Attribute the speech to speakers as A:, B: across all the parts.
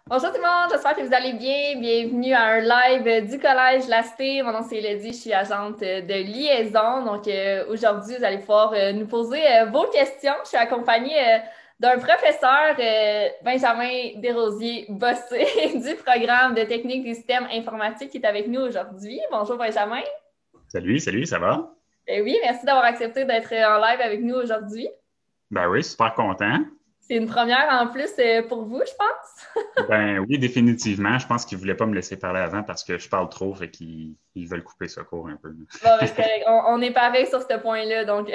A: Bonjour tout le monde, j'espère que vous allez bien. Bienvenue à un live du Collège La Cité. Mon nom c'est Elodie, je suis agente de liaison. Donc aujourd'hui, vous allez pouvoir nous poser vos questions. Je suis accompagnée d'un professeur, Benjamin Desrosiers-Bossé, du programme de technique des systèmes informatiques qui est avec nous aujourd'hui. Bonjour Benjamin.
B: Salut, salut, ça va?
A: Oui, merci d'avoir accepté d'être en live avec nous aujourd'hui.
B: Ben oui, super content.
A: C'est une première en plus pour vous, je pense.
B: Ben oui, définitivement. Je pense qu'ils voulaient pas me laisser parler avant parce que je parle trop, fait qu'ils veulent couper ce cours un peu.
A: Bon, ben, c'est correct. On est pareil sur ce point-là, donc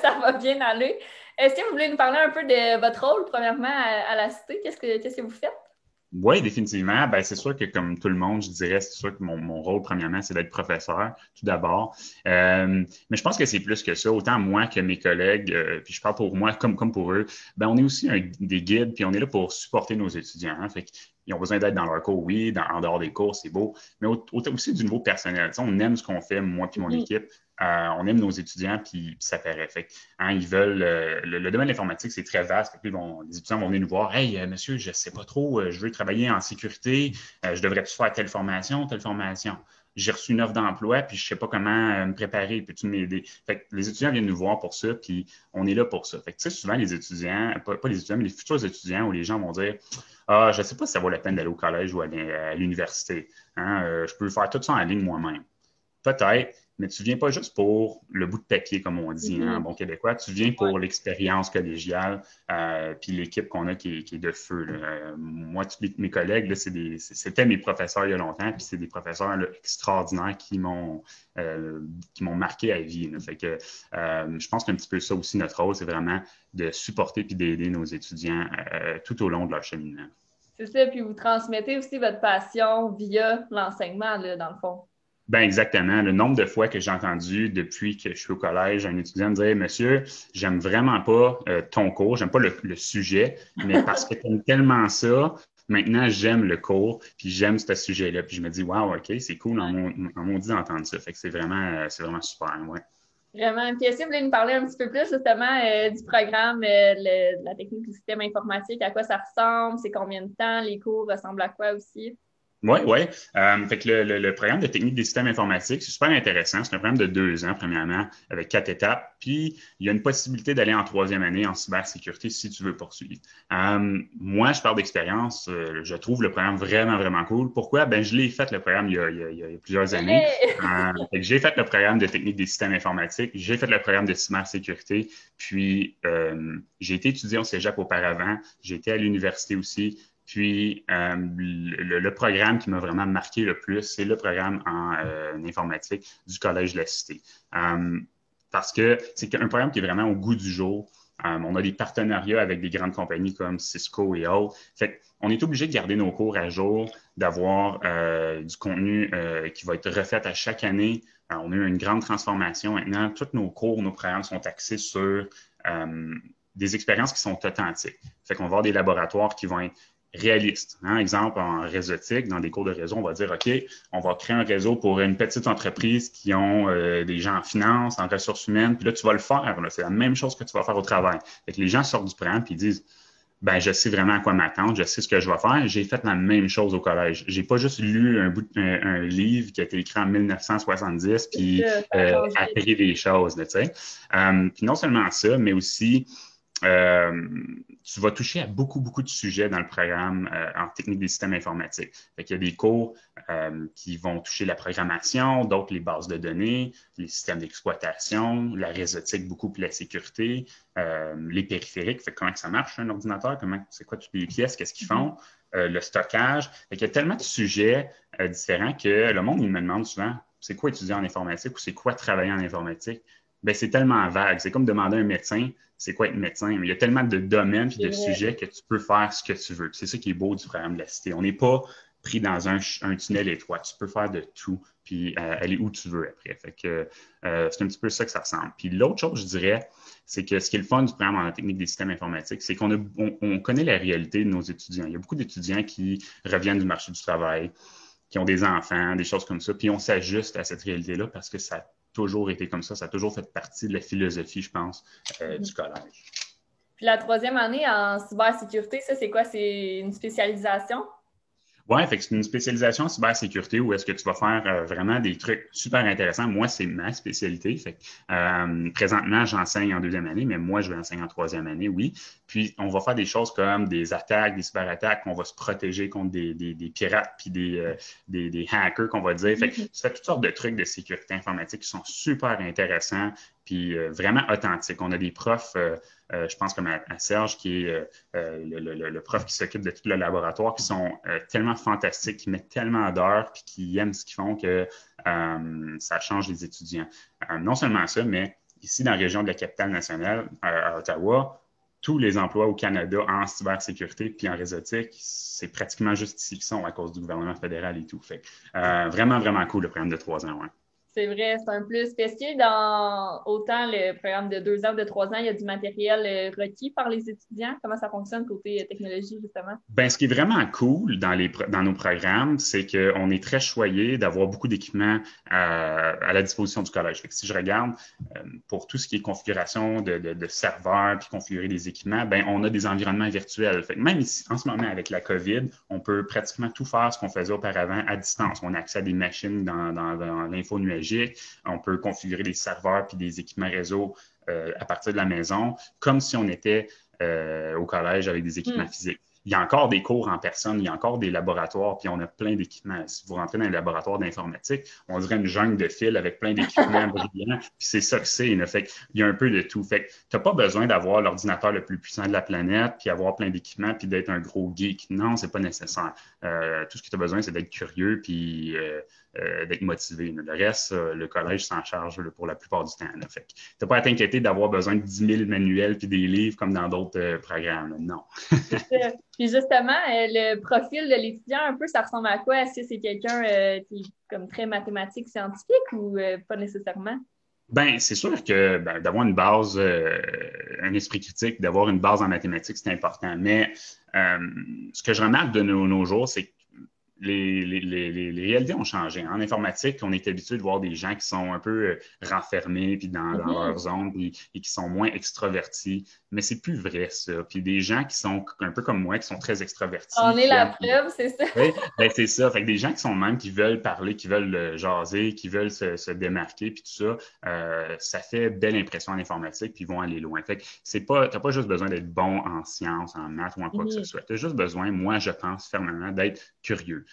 A: ça va bien aller. Est-ce que vous voulez nous parler un peu de votre rôle, premièrement, à la Cité? Qu'est-ce que vous faites?
B: Oui, définitivement. Ben, c'est sûr que comme tout le monde, je dirais, c'est sûr que mon rôle, premièrement, c'est d'être professeur, tout d'abord. Mais je pense que c'est plus que ça. Autant moi que mes collègues, puis je parle pour moi comme pour eux, ben, on est aussi des guides, puis on est là pour supporter nos étudiants. Hein. Fait qu'ils ont besoin d'être dans leur cours, oui, en dehors des cours, c'est beau, mais autant aussi du niveau personnel. Tu sais, on aime ce qu'on fait, moi puis mon
A: Mhm.
B: équipe. On aime nos étudiants, puis ça paraît. Fait hein, ils veulent. Le domaine de l'informatique, c'est très vaste. Puis les étudiants vont venir nous voir. Hey, monsieur, je ne sais pas trop, je veux travailler en sécurité. Je devrais-tu faire telle formation, telle formation? J'ai reçu une offre d'emploi, puis je ne sais pas comment me préparer. Peux-tu m'aider? Fait que les étudiants viennent nous voir pour ça, puis on est là pour ça. Fait que, tu sais, souvent, les étudiants, pas les étudiants, mais les futurs étudiants ou les gens vont dire ah, je ne sais pas si ça vaut la peine d'aller au collège ou à l'université. Hein? Je peux faire tout ça en ligne moi-même. Peut-être, mais tu viens pas juste pour le bout de papier, comme on dit hein, en
A: Mhm.
B: bon québécois. Tu viens
A: Ouais.
B: pour l'expérience collégiale, puis l'équipe qu'on a qui est de feu. Là. Moi, tous mes collègues, là, c'était mes professeurs il y a longtemps, puis c'est des professeurs là, extraordinaires qui m'ont marqué à vie. Là. Fait que je pense qu'un petit peu ça aussi, notre rôle, c'est vraiment de supporter puis d'aider nos étudiants tout au long de leur cheminement.
A: C'est ça, puis vous transmettez aussi votre passion via l'enseignement, là, dans le fond.
B: Ben exactement. Le nombre de fois que j'ai entendu depuis que je suis au collège un étudiant me dire Monsieur, j'aime vraiment pas ton cours, j'aime pas le sujet, mais parce que tu aimes tellement ça, maintenant j'aime le cours, puis j'aime ce sujet-là. Puis je me dis Wow, OK, c'est cool en maudit d'entendre ça. Fait que c'est vraiment super, ouais.
A: Vraiment. Puis est-ce que vous voulez nous parler un petit peu plus justement du programme de la technique du système informatique, à quoi ça ressemble, c'est combien de temps, les cours ressemblent à quoi aussi?
B: Oui, oui. Fait que le programme de technique des systèmes informatiques, c'est super intéressant. C'est un programme de 2 ans, premièrement, avec 4 étapes. Puis, il y a une possibilité d'aller en troisième année en cybersécurité si tu veux poursuivre. Moi, je parle d'expérience. Je trouve le programme vraiment, vraiment cool. Pourquoi? Ben, je l'ai fait, le programme, il y a plusieurs années.
A: Yeah!
B: Fait que j'ai fait le programme de technique des systèmes informatiques. J'ai fait le programme de cybersécurité. Puis, j'ai été étudiant au cégep auparavant. J'ai été à l'université aussi. Puis, le programme qui m'a vraiment marqué le plus, c'est le programme en informatique du Collège de la Cité. Euh, Parce que c'est un programme qui est vraiment au goût du jour. On a des partenariats avec des grandes compagnies comme Cisco et autres. Fait on est obligé de garder nos cours à jour, d'avoir du contenu qui va être refait à chaque année. On a eu une grande transformation maintenant. Tous nos cours, nos programmes sont axés sur des expériences qui sont authentiques. Fait qu'on va avoir des laboratoires qui vont être réaliste. Hein? Exemple, en réseautique, dans des cours de réseau, on va dire, OK, on va créer un réseau pour une petite entreprise qui ont des gens en finance, en ressources humaines, puis là, tu vas le faire. C'est la même chose que tu vas faire au travail. Fait que les gens sortent du programme puis ils disent, ben, je sais vraiment à quoi m'attendre, je sais ce que je vais faire. J'ai fait la même chose au collège. J'ai pas juste lu un livre qui a été écrit en 1970
A: C'est
B: puis
A: ça, ça change vite.
B: appris des choses, tu sais. Puis non seulement ça, mais aussi euh, tu vas toucher à beaucoup, beaucoup de sujets dans le programme en technique des systèmes informatiques. Fait qu'il y a des cours qui vont toucher la programmation, d'autres les bases de données, les systèmes d'exploitation, la réseautique beaucoup, puis la sécurité, les périphériques, fait comment que ça marche un ordinateur, c'est quoi toutes les pièces, qu'est-ce qu'ils
A: Mhm.
B: font, le stockage. Fait qu'il y a tellement de sujets différents que le monde il me demande souvent c'est quoi étudier en informatique ou c'est quoi travailler en informatique. Ben, c'est tellement vague. C'est comme demander à un médecin c'est quoi être médecin. Mais il y a tellement de domaines et
A: C'est
B: de
A: vrai.
B: sujets que tu peux faire ce que tu veux. C'est ça qui est beau du programme de la Cité. On n'est pas pris dans un tunnel étroit. Tu peux faire de tout puis aller où tu veux après. Fait que c'est un petit peu ça que ça ressemble. Puis l'autre chose, je dirais, c'est que ce qui est le fun du programme en technique des systèmes informatiques, c'est qu'on connaît la réalité de nos étudiants. Il y a beaucoup d'étudiants qui reviennent du marché du travail, qui ont des enfants, des choses comme ça, puis on s'ajuste à cette réalité-là parce que ça a toujours été comme ça a toujours fait partie de la philosophie, je pense,
A: Mhm.
B: du collège.
A: Puis la troisième année en cybersécurité, ça, c'est quoi? C'est une spécialisation?
B: Ouais, fait que c'est une spécialisation en cybersécurité où est-ce que tu vas faire vraiment des trucs super intéressants. Moi, c'est ma spécialité. Fait que, présentement, j'enseigne en deuxième année, mais moi, je vais enseigner en troisième année, oui. Puis, on va faire des choses comme des attaques, des cyberattaques, on va se protéger contre des pirates puis des hackers, qu'on va dire. Fait que ça fait toutes sortes de trucs de sécurité informatique qui sont super intéressants puis vraiment authentiques. On a des profs, je pense comme à Serge, qui est le prof qui s'occupe de tout le laboratoire, qui sont tellement fantastiques, qui mettent tellement d'heures, puis qui aiment ce qu'ils font que ça change les étudiants. Non seulement ça, mais ici, dans la région de la capitale nationale, à Ottawa, tous les emplois au Canada en cybersécurité puis en réseautique, c'est pratiquement juste ici qu'ils sont à cause du gouvernement fédéral et tout. Fait vraiment, vraiment cool le programme de 3 ans. Ouais.
A: C'est vrai, c'est un plus. Est-ce que dans autant le programme de 2 ans, de 3 ans, il y a du matériel requis par les étudiants? Comment ça fonctionne côté technologie, justement?
B: Ben, ce qui est vraiment cool dans nos programmes, c'est qu'on est très choyé d'avoir beaucoup d'équipements à la disposition du collège. Fait que si je regarde pour tout ce qui est configuration de serveurs puis configurer des équipements, ben, on a des environnements virtuels. Fait que même ici, en ce moment, avec la COVID, on peut pratiquement tout faire ce qu'on faisait auparavant à distance. On a accès à des machines dans l'info nuagique, on peut configurer des serveurs puis des équipements réseau à partir de la maison, comme si on était au collège avec des équipements physiques. Il y a encore des cours en personne, il y a encore des laboratoires, puis on a plein d'équipements. Si vous rentrez dans les laboratoires d'informatique, on dirait une jungle de fils avec plein d'équipements brillants, puis c'est ça que c'est. Fait il y a un peu de tout. Fait que tu n'as pas besoin d'avoir l'ordinateur le plus puissant de la planète, puis avoir plein d'équipements, puis d'être un gros geek. Non, c'est pas nécessaire. Tout ce que tu as besoin, c'est d'être curieux, puis d'être motivé. Le reste, le collège s'en charge pour la plupart du temps. Fait que tu n'as pas à t'inquiéter d'avoir besoin de 10 000 manuels puis des livres comme dans d'autres programmes. Non.
A: Puis justement, le profil de l'étudiant, un peu, ça ressemble à quoi? Est-ce que c'est quelqu'un qui est comme très mathématique, scientifique ou pas nécessairement?
B: Ben, c'est sûr que d'avoir une base, un esprit critique, d'avoir une base en mathématiques, c'est important. Mais ce que je remarque de nos jours, c'est que les réalités ont changé. En informatique, on est habitué de voir des gens qui sont un peu renfermés puis dans leur zone et qui sont moins extravertis. Mais c'est plus vrai, ça. Puis des gens qui sont un peu comme moi, qui sont très extravertis.
A: On est la preuve, c'est ça.
B: Oui, ben c'est ça. Fait que des gens qui sont même, qui veulent parler, qui veulent jaser, qui veulent se démarquer, puis tout ça, ça fait belle impression en informatique, puis ils vont aller loin. Fait que t'as pas juste besoin d'être bon en sciences, en maths ou en quoi que ce soit. T'as juste besoin, moi, je pense fermement, d'être curieux.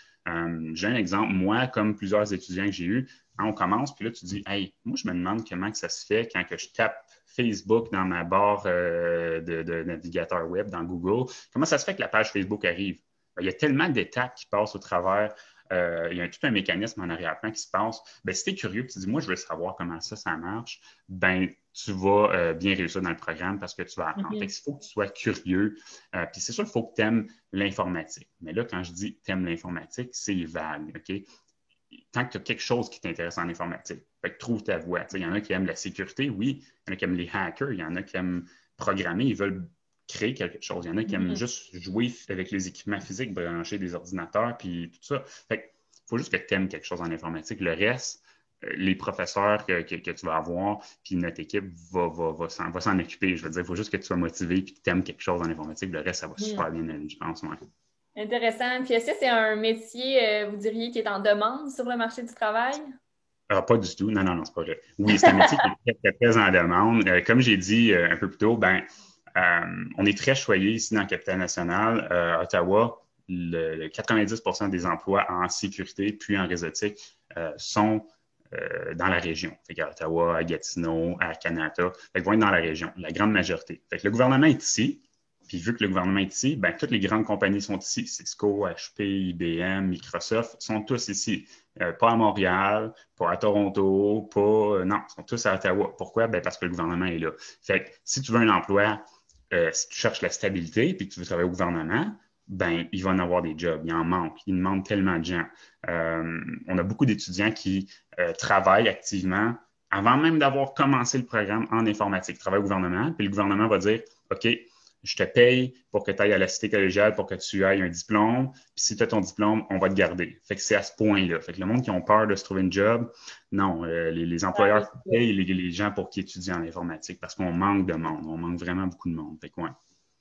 B: J'ai un exemple, moi, comme plusieurs étudiants que j'ai eus, quand on commence, puis là, tu dis, hey, moi, je me demande comment que ça se fait quand que je tape Facebook dans ma barre de navigateur web dans Google. Comment ça se fait que la page Facebook arrive? Il y a tellement d'étapes qui passent au travers. Il y a tout un mécanisme en arrière-plan qui se passe. Ben, si tu es curieux et tu dis, moi, je veux savoir comment ça marche, ben, tu vas bien réussir dans le programme parce que tu vas apprendre. Il faut que tu sois curieux. Puis c'est sûr qu'il faut que tu aimes l'informatique. Mais là, quand je dis tu aimes l'informatique, c'est vague. OK? Tant que tu as quelque chose qui t'intéresse en informatique, fait que trouve ta voie. Il y en a qui aiment la sécurité, oui. Il y en a qui aiment les hackers, il y en a qui aiment programmer, ils veulent créer quelque chose. Il y en a qui aiment juste jouer avec les équipements physiques, brancher des ordinateurs, puis tout ça. Fait que faut juste que tu aimes quelque chose en informatique. Le reste, les professeurs que tu vas avoir, puis notre équipe va s'en occuper. Je veux dire, il faut juste que tu sois motivé puis que tu aimes quelque chose en informatique. Le reste, ça va super bien aller, je pense. Ouais.
A: Intéressant. Puis est-ce que c'est un métier, vous diriez, qui est en demande sur le marché du travail?
B: Ah, pas du tout. Non, non, non, c'est pas vrai. Oui, c'est un métier qui est très, très, très en demande. Comme j'ai dit un peu plus tôt, on est très choyé ici dans la capitale nationale. Ottawa, 90% des emplois en sécurité puis en réseautique sont dans la région. Fait qu'à Ottawa, à Gatineau, à Kanata, ils vont être dans la région, la grande majorité. Fait que le gouvernement est ici, puis vu que le gouvernement est ici, toutes les grandes compagnies sont ici. Cisco, HP, IBM, Microsoft sont tous ici. Pas à Montréal, pas à Toronto, non, ils sont tous à Ottawa. Pourquoi? Parce que le gouvernement est là. Fait que si tu veux un emploi, si tu cherches la stabilité puis que tu veux travailler au gouvernement, il va en avoir des jobs. Il en manque. Il demande tellement de gens. On a beaucoup d'étudiants qui travaillent activement avant même d'avoir commencé le programme en informatique. Ils travaillent au gouvernement, puis le gouvernement va dire, OK, je te paye pour que tu ailles à la cité collégiale pour que tu ailles un diplôme. Puis si tu as ton diplôme, on va te garder. Fait que c'est à ce point-là. Fait que le monde qui ont peur de se trouver une job, non, les employeurs payent les gens pour qu'ils étudient en informatique parce qu'on manque de monde. On manque vraiment beaucoup de monde. Fait que, ouais.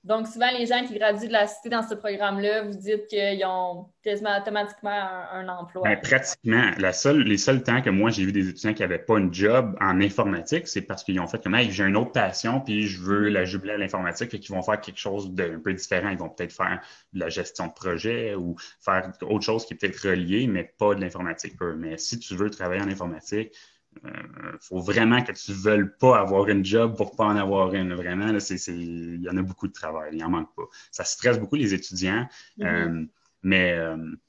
A: Donc, souvent, les gens qui graduent de la cité dans ce programme-là, vous dites qu'ils ont quasiment automatiquement un emploi.
B: Ben, pratiquement, les seuls temps que moi j'ai vu des étudiants qui n'avaient pas une job en informatique, c'est parce qu'ils ont fait comme hey, j'ai une autre passion, puis je veux la jubiler à l'informatique, fait qu'ils vont faire quelque chose d'un peu différent. Ils vont peut-être faire de la gestion de projet ou faire autre chose qui est peut-être relié, mais pas de l'informatique. Mais si tu veux travailler en informatique, faut vraiment que tu ne veuilles pas avoir une job pour pas en avoir une. Vraiment, là, il y en a beaucoup de travail, il n'y en manque pas. Ça stresse beaucoup les étudiants, mais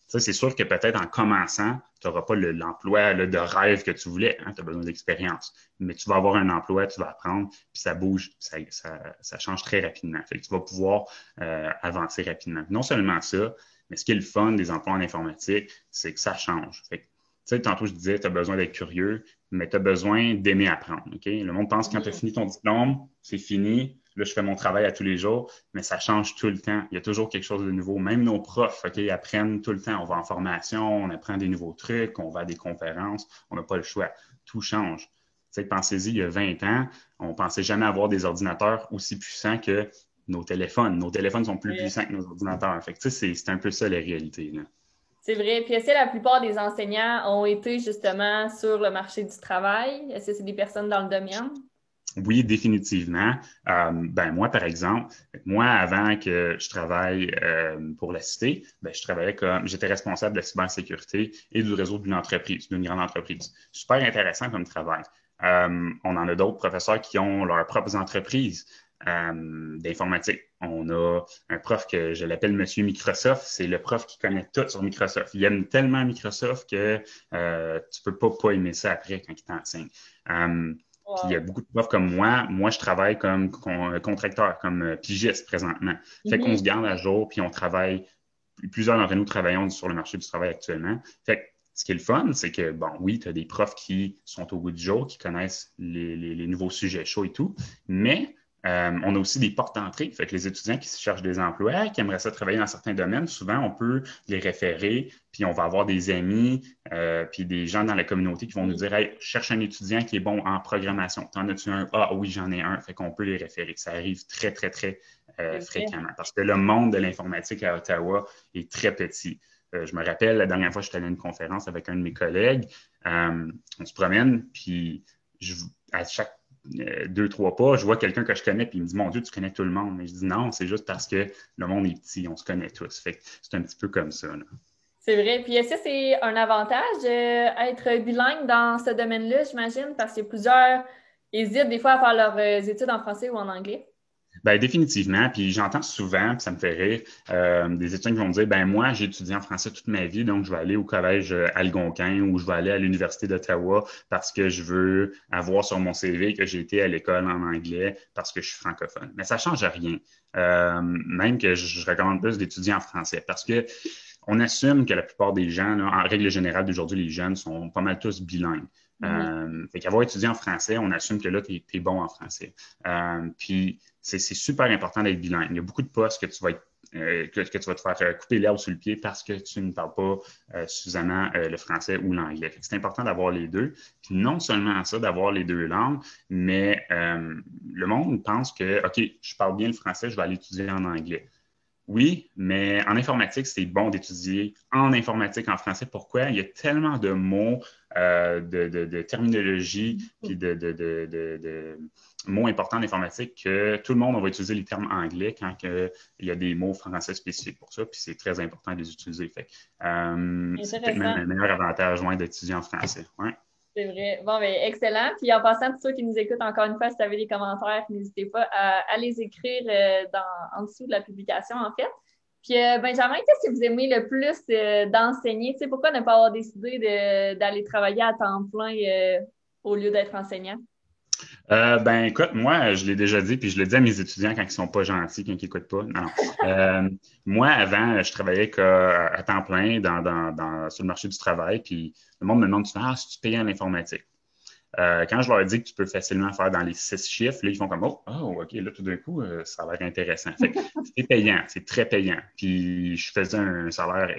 B: c'est sûr que peut-être en commençant, tu n'auras pas l'emploi de rêve que tu voulais. Hein, tu as besoin d'expérience. Mais tu vas avoir un emploi, tu vas apprendre, puis ça bouge, ça change très rapidement. Fait que tu vas pouvoir avancer rapidement. Non seulement ça, mais ce qui est le fun des emplois en informatique, c'est que ça change. Fait que, tu sais, tantôt, je disais, tu as besoin d'être curieux, mais tu as besoin d'aimer apprendre. Okay? Le monde pense que quand tu as fini ton diplôme, c'est fini. Là, je fais mon travail à tous les jours, mais ça change tout le temps. Il y a toujours quelque chose de nouveau. Même nos profs, OK, apprennent tout le temps. On va en formation, on apprend des nouveaux trucs, on va à des conférences. On n'a pas le choix. Tout change. Tu sais, pensez-y, il y a 20 ans, on ne pensait jamais avoir des ordinateurs aussi puissants que nos téléphones. Nos téléphones sont plus puissants que nos ordinateurs. Fait que, tu sais, c'est un peu ça la réalité, là.
A: C'est vrai. Puis est-ce que la plupart des enseignants ont été justement sur le marché du travail? Est-ce que c'est des personnes dans le domaine?
B: Oui, définitivement. Moi, par exemple, moi, avant que je travaille pour la Cité, j'étais responsable de la cybersécurité et du réseau d'une entreprise, d'une grande entreprise. Super intéressant comme travail. On en a d'autres professeurs qui ont leurs propres entreprises d'informatique. On a un prof que je l'appelle Monsieur Microsoft. C'est le prof qui connaît tout sur Microsoft. Il aime tellement Microsoft que tu peux pas aimer ça après quand il t'enseigne. Puis il y a beaucoup de profs comme moi. Moi, je travaille comme contracteur, comme pigiste présentement. Fait qu'on se garde à jour, puis on travaille. Plusieurs d'entre nous travaillons sur le marché du travail actuellement. Fait que ce qui est le fun, c'est que, bon, oui, tu as des profs qui sont au goût du jour, qui connaissent les nouveaux sujets chauds et tout, mais on a aussi des portes d'entrée. Fait que les étudiants qui cherchent des emplois, qui aimeraient ça travailler dans certains domaines, souvent, on peut les référer, puis on va avoir des amis, puis des gens dans la communauté qui vont nous dire hey, cherche un étudiant qui est bon en programmation. T'en as-tu un? Ah oui, j'en ai un. Fait qu'on peut les référer. Ça arrive très, très, très fréquemment. Parce que le monde de l'informatique à Ottawa est très petit. Je me rappelle, la dernière fois, j'étais allé à une conférence avec un de mes collègues. On se promène, puis à chaque 2, 3 pas, je vois quelqu'un que je connais, puis il me dit mon Dieu, tu connais tout le monde. Mais je dis non, c'est juste parce que le monde est petit, on se connaît tous. Fait que c'est un petit peu comme ça, là.
A: C'est vrai. Puis est-ce que c'est un avantage être bilingue dans ce domaine-là, j'imagine, parce que plusieurs hésitent des fois à faire leurs études en français ou en anglais?
B: Ben définitivement, puis j'entends souvent, puis ça me fait rire, des étudiants qui vont me dire, ben moi, j'ai étudié en français toute ma vie, donc je vais aller au collège Algonquin ou je vais aller à l'Université d'Ottawa parce que je veux avoir sur mon CV que j'ai été à l'école en anglais parce que je suis francophone. Mais ça change rien. Même que je recommande plus d'étudier en français parce que on assume que la plupart des gens, là, en règle générale d'aujourd'hui, les jeunes sont pas mal tous bilingues. Fait qu'avoir étudié en français, on assume que là, tu es bon en français. Puis, c'est super important d'être bilingue. Il y a beaucoup de postes que tu vas que tu vas te faire couper l'herbe sous le pied parce que tu ne parles pas suffisamment le français ou l'anglais. C'est important d'avoir les deux. Puis non seulement ça, d'avoir les deux langues, mais le monde pense que, OK, je parle bien le français, je vais aller étudier en anglais. Oui, mais en informatique, c'est bon d'étudier en informatique en français. Pourquoi? Il y a tellement de mots, de terminologie, puis de mots importants en informatique que tout le monde on va utiliser les termes anglais quand il y a des mots français spécifiques pour ça, puis c'est très important de les utiliser. C'est peut-être même
A: Intéressant.
B: le meilleur avantage d'étudier en français. Ouais.
A: C'est vrai. Bon, ben, excellent. Puis en passant, tous ceux qui nous écoutent, encore une fois, si vous avez des commentaires, n'hésitez pas à les écrire en dessous de la publication, en fait. Puis, Benjamin, qu'est-ce que vous aimez le plus d'enseigner? Tu sais, pourquoi ne pas avoir décidé d'aller travailler à temps plein au lieu d'être enseignant?
B: Écoute, moi, je l'ai déjà dit, puis je le dis à mes étudiants quand ils sont pas gentils, quand ils n'écoutent pas. Non, non. Moi, avant, je travaillais à temps plein sur le marché du travail, puis le monde me demande souvent, si tu payes en informatique. Quand je leur dis que tu peux facilement faire dans les 6 chiffres, là, ils font comme OK, là, tout d'un coup, ça a l'air intéressant. Fait que c'est payant, c'est très payant. Puis je faisais un salaire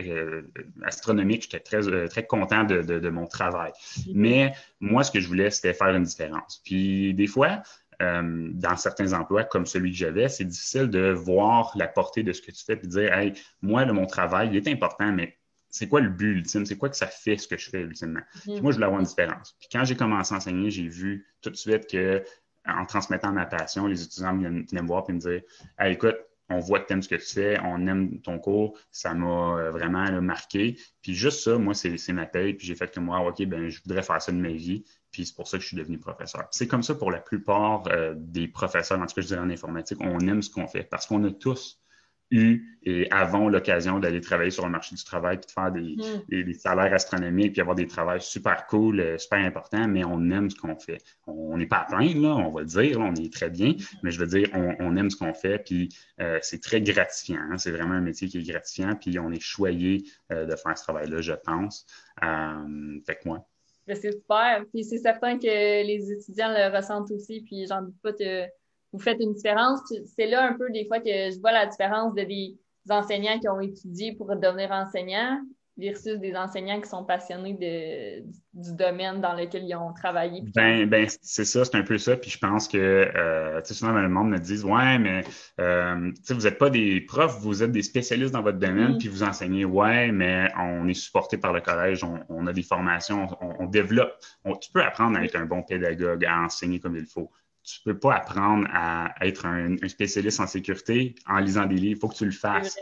B: astronomique, j'étais très content de mon travail. Mais moi, ce que je voulais, c'était faire une différence. Puis des fois, dans certains emplois comme celui que j'avais, c'est difficile de voir la portée de ce que tu fais et de dire, hey, moi, mon travail, il est important, mais c'est quoi le but ultime? C'est quoi que ça fait ce que je fais ultimement? Puis moi, je voulais avoir une différence. Puis quand j'ai commencé à enseigner, j'ai vu tout de suite que en transmettant ma passion, les étudiants venaient me voir et me dire, hey, écoute, on voit que tu aimes ce que tu fais, on aime ton cours, ça m'a vraiment marqué. Puis juste ça, moi, c'est ma paye. Puis j'ai fait comme moi, OK, ben je voudrais faire ça de ma vie. Puis c'est pour ça que je suis devenu professeur. C'est comme ça pour la plupart des professeurs, en tout cas, je dirais en informatique, on aime ce qu'on fait parce qu'on a tous eu et avons l'occasion d'aller travailler sur le marché du travail puis de faire des salaires astronomiques puis avoir des travails super cool, super importants, mais on aime ce qu'on fait. On n'est pas à plaindre, là, on va le dire, là, on est très bien, mais je veux dire, on aime ce qu'on fait puis c'est très gratifiant. Hein, c'est vraiment un métier qui est gratifiant puis on est choyé de faire ce travail-là, je pense. Fait que moi.
A: Ben, c'est super. Puis c'est certain que les étudiants le ressentent aussi, puis j'en doute pas que vous faites une différence. Puis c'est là un peu des fois que je vois la différence des enseignants qui ont étudié pour devenir enseignants versus des enseignants qui sont passionnés du domaine dans lequel ils ont travaillé. Puis
B: C'est ça, c'est un peu ça. Puis je pense que souvent le monde me dit ouais, mais vous n'êtes pas des profs, vous êtes des spécialistes dans votre domaine, puis vous enseignez, ouais, mais on est supporté par le collège, on a des formations, on développe. Tu peux apprendre à être un bon pédagogue, à enseigner comme il faut. Tu peux pas apprendre à être un spécialiste en sécurité en lisant des livres. Il faut que tu le fasses.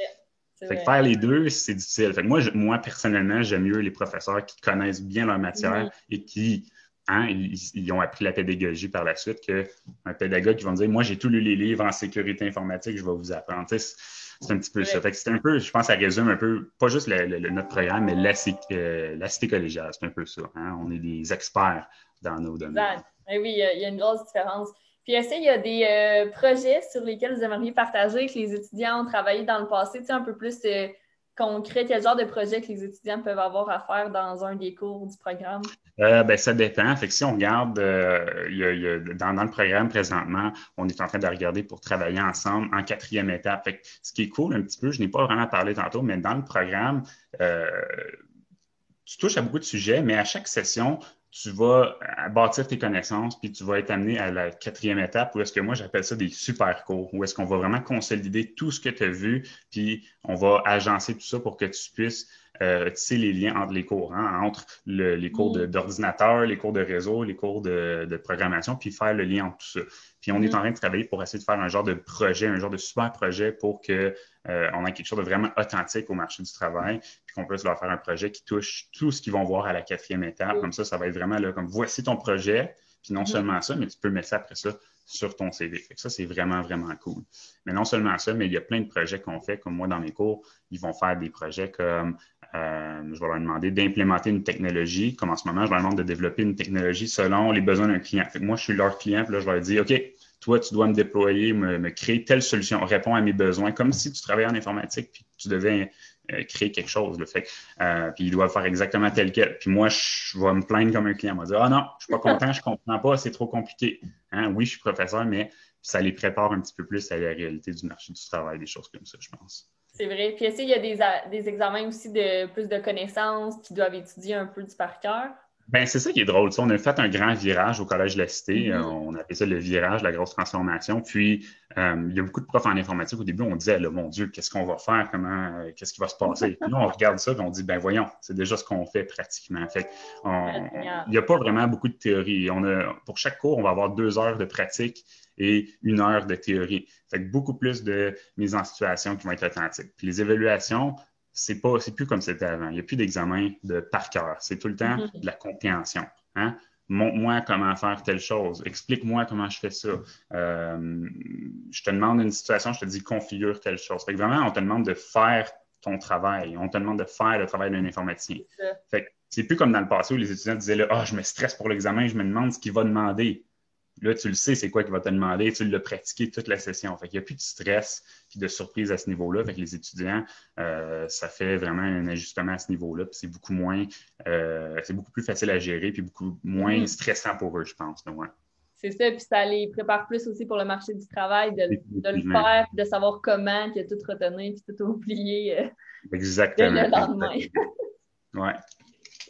B: Fait que faire les deux, c'est difficile. Fait que moi, personnellement, j'aime mieux les professeurs qui connaissent bien leur matière et qui ils ont appris la pédagogie par la suite qu'un pédagogue qui va me dire, moi, j'ai tout lu les livres en sécurité informatique, je vais vous apprendre. C'est un petit peu ça. Fait que c'est un peu, je pense, ça résume un peu, pas juste notre programme, mais la cité collégiale. C'est un peu ça. Hein? On est des experts dans nos domaines.
A: Exact. Oui, il y a une grosse différence. Puis est-ce qu'il y a des projets sur lesquels vous aimeriez partager que les étudiants ont travaillé dans le passé, un peu plus concret, quel genre de projet que les étudiants peuvent avoir à faire dans un des cours du programme?
B: Ça dépend. Fait que si on regarde dans le programme présentement, on est en train de regarder pour travailler ensemble en quatrième étape. Fait que ce qui est cool un petit peu, je n'ai pas vraiment parlé tantôt, mais dans le programme, tu touches à beaucoup de sujets, mais à chaque session, tu vas bâtir tes connaissances, puis tu vas être amené à la quatrième étape, où est-ce que moi, j'appelle ça des super cours, où est-ce qu'on va vraiment consolider tout ce que tu as vu, puis on va agencer tout ça pour que tu puisses tisser les liens entre les cours, hein, entre les cours d'ordinateur, les cours de réseau, les cours de programmation, puis faire le lien entre tout ça. Puis on est en train de travailler pour essayer de faire un genre de projet, un genre de super projet pour que on ait quelque chose de vraiment authentique au marché du travail, puis qu'on puisse leur faire un projet qui touche tout ce qu'ils vont voir à la quatrième étape. Comme ça va être vraiment là, comme voici ton projet, puis non seulement ça, mais tu peux mettre ça après ça sur ton CV. Fait que ça, c'est vraiment, vraiment cool. Mais non seulement ça, mais il y a plein de projets qu'on fait, comme moi dans mes cours, ils vont faire des projets comme je vais leur demander d'implémenter une technologie, comme en ce moment, je leur demande de développer une technologie selon les besoins d'un client. Fait que moi, je suis leur client, puis là, je leur dis, OK, toi, tu dois me déployer, me créer telle solution, répond à mes besoins, comme si tu travaillais en informatique, puis tu devais créer quelque chose. Là. Fait puis ils doivent faire exactement tel quel. Puis moi, je vais me plaindre comme un client. Je vais dire, ah non, je suis pas content, je comprends pas, c'est trop compliqué. Hein? Oui, je suis professeur, mais ça les prépare un petit peu plus à la réalité du marché du travail, des choses comme ça, je pense.
A: C'est vrai. Puis est-ce qu'il y a des examens aussi de plus de connaissances qui doivent étudier un peu du par cœur?
B: C'est ça qui est drôle. On a fait un grand virage au Collège de la Cité. On appelait ça le virage, la grosse transformation. Puis, il y a beaucoup de profs en informatique. Au début, on disait, là, mon Dieu, qu'est-ce qu'on va faire? Qu'est-ce qui va se passer? Puis là, on regarde ça et on dit, voyons, c'est déjà ce qu'on fait pratiquement. Fait il n'y a pas vraiment beaucoup de théorie. Pour chaque cours, on va avoir 2 heures de pratique et 1 heure de théorie. Fait que beaucoup plus de mise en situation qui vont être authentiques. Puis les évaluations, c'est plus comme c'était avant. Il n'y a plus d'examen de par cœur. C'est tout le temps de la compréhension. Hein? Montre-moi comment faire telle chose. Explique-moi comment je fais ça. Je te demande une situation, je te dis configure telle chose. Fait que vraiment, on te demande de faire ton travail. On te demande de faire le travail d'un informaticien. Fait que c'est plus comme dans le passé où les étudiants disaient là, je me stresse pour l'examen, je me demande ce qu'il va demander. Là, tu le sais, c'est quoi qu'il va te demander. Tu l'as pratiqué toute la session. Fait qu'il n'y a plus de stress et de surprise à ce niveau-là. Fait que les étudiants, ça fait vraiment un ajustement à ce niveau-là. Puis c'est beaucoup plus facile à gérer puis beaucoup moins stressant pour eux, je pense. Ouais.
A: C'est ça, puis ça les prépare plus aussi pour le marché du travail, de le faire, de savoir comment, de tout retenir, puis tout oublier
B: Exactement.
A: le lendemain.
B: Ouais.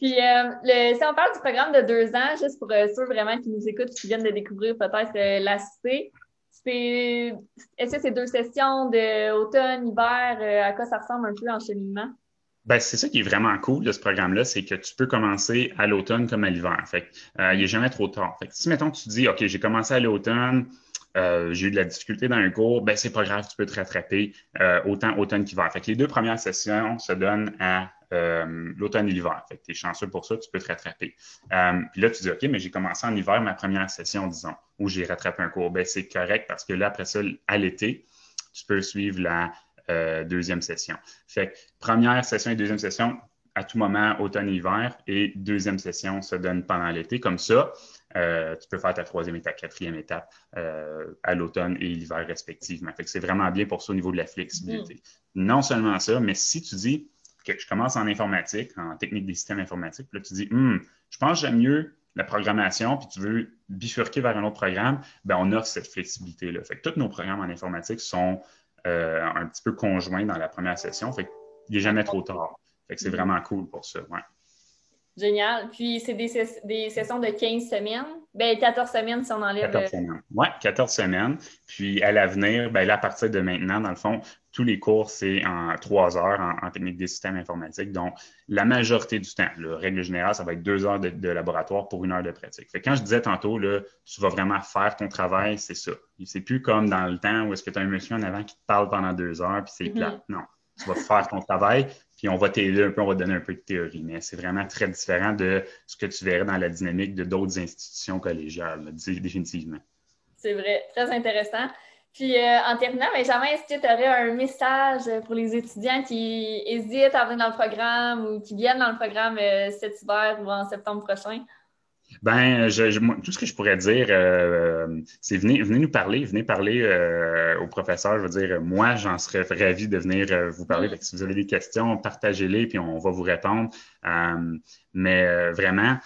A: Puis, si on parle du programme de 2 ans, juste pour ceux vraiment qui nous écoutent, qui viennent de découvrir peut-être la cité, c'est, est-ce que c'est 2 sessions de automne, hiver, à quoi ça ressemble un peu en cheminement?
B: Ben, c'est ça qui est vraiment cool de ce programme-là, c'est que tu peux commencer à l'automne comme à l'hiver. Fait que, il n'est jamais trop tard. Fait que si, mettons, tu dis, OK, j'ai commencé à l'automne, j'ai eu de la difficulté dans un cours, ben, c'est pas grave, tu peux te rattraper autant automne qu'hiver. Fait que les 2 premières sessions se donnent à l'automne et l'hiver. Fait que tu es chanceux pour ça, tu peux te rattraper. Puis là, tu dis, OK, mais j'ai commencé en hiver ma première session, disons, où j'ai rattrapé un cours. Ben, c'est correct parce que là, après ça, à l'été, tu peux suivre la deuxième session. Fait que première session et deuxième session, à tout moment, automne et hiver, et deuxième session se donne pendant l'été. Comme ça, tu peux faire ta troisième et ta quatrième étape à l'automne et l'hiver respectivement. Fait que c'est vraiment bien pour ça au niveau de la flexibilité. Non seulement ça, mais si tu dis que je commence en informatique, en technique des systèmes informatiques, puis là tu dis, je pense que j'aime mieux la programmation, puis tu veux bifurquer vers un autre programme, ben on offre cette flexibilité-là. Fait que tous nos programmes en informatique sont un petit peu conjoints dans la première session. Fait qu'il n'est jamais trop tard. Fait que c'est vraiment cool pour ça. Ouais.
A: Génial. Puis, c'est des sessions de 15 semaines. Ben, 14 semaines si on enlève.
B: 14 semaines. Oui, 14 semaines. Puis à l'avenir, ben là, à partir de maintenant, dans le fond, tous les cours, c'est en 3 heures en technique des systèmes informatiques. Donc, la majorité du temps, la règle générale, ça va être 2 heures de laboratoire pour 1 heure de pratique. Fait que quand je disais tantôt, là, tu vas vraiment faire ton travail, c'est ça. C'est plus comme dans le temps où est-ce que tu as un monsieur en avant qui te parle pendant 2 heures, puis c'est plat. Non, tu vas faire ton travail, puis on va t'aider un peu, on va te donner un peu de théorie. Mais c'est vraiment très différent de ce que tu verrais dans la dynamique de d'autres institutions collégiales, là, définitivement.
A: C'est vrai, très intéressant. Puis en terminant, Benjamin, est-ce que tu aurais un message pour les étudiants qui hésitent à venir dans le programme ou qui viennent dans le programme cet hiver ou en septembre prochain?
B: Ben, moi, tout ce que je pourrais dire, c'est venez nous parler, venez parler au professeur. Je veux dire, moi, j'en serais ravi de venir vous parler. Fait que si vous avez des questions, partagez-les, puis on va vous répondre. Mais vraiment,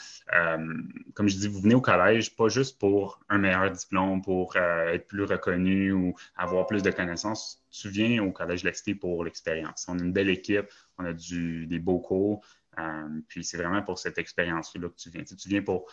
B: comme je dis, vous venez au collège, pas juste pour un meilleur diplôme, pour être plus reconnu ou avoir plus de connaissances. Tu viens au Collège de la Cité pour l'expérience. On a une belle équipe, on a des beaux cours. Puis c'est vraiment pour cette expérience-là que tu viens. Tu viens pour,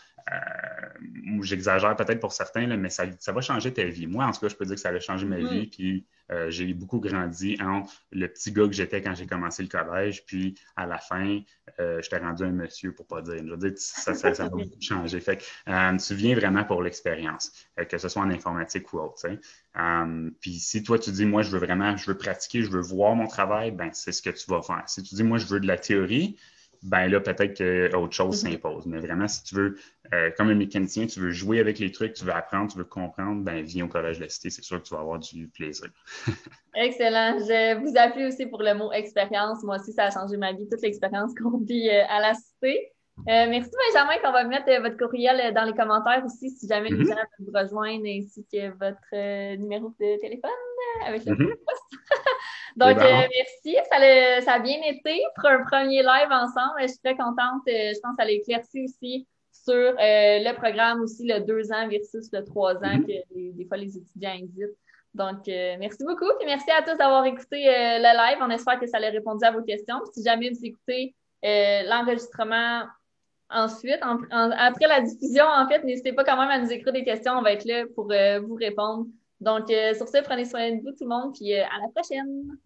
B: j'exagère peut-être pour certains, là, mais ça va changer ta vie. Moi, en tout cas, je peux dire que ça a changé ma vie. Puis j'ai beaucoup grandi entre le petit gars que j'étais quand j'ai commencé le collège, puis à la fin, j'étais rendu un monsieur, pour pas dire. Je veux dire, ça m'a beaucoup changé. Fait que tu viens vraiment pour l'expérience, que ce soit en informatique ou autre. Puis si toi, tu dis, moi, je veux pratiquer, je veux voir mon travail, ben c'est ce que tu vas faire. Si tu dis, moi, je veux de la théorie, ben là, peut-être qu'autre chose s'impose. Mais vraiment, si tu veux, comme un mécanicien, tu veux jouer avec les trucs, tu veux apprendre, tu veux comprendre, ben viens au Collège de la Cité, c'est sûr que tu vas avoir du plaisir.
A: Excellent. Je vous appuie aussi pour le mot expérience. Moi aussi, ça a changé ma vie, toute l'expérience qu'on vit à la Cité. Merci Benjamin, qu'on va mettre votre courriel dans les commentaires aussi si jamais les gens veulent vous rejoindre, ainsi que votre numéro de téléphone avec le poste. Donc, merci. Ça a bien été pour un premier live ensemble. Je suis très contente. Je pense que ça l'a éclairci aussi sur le programme aussi, le 2 ans versus le 3 ans que des fois les étudiants hésitent. Donc, merci beaucoup. Puis merci à tous d'avoir écouté le live. On espère que ça a répondu à vos questions. Puis si jamais vous écoutez l'enregistrement ensuite, après la diffusion, en fait, n'hésitez pas quand même à nous écrire des questions. On va être là pour vous répondre. Donc, sur ce, prenez soin de vous tout le monde. Puis à la prochaine.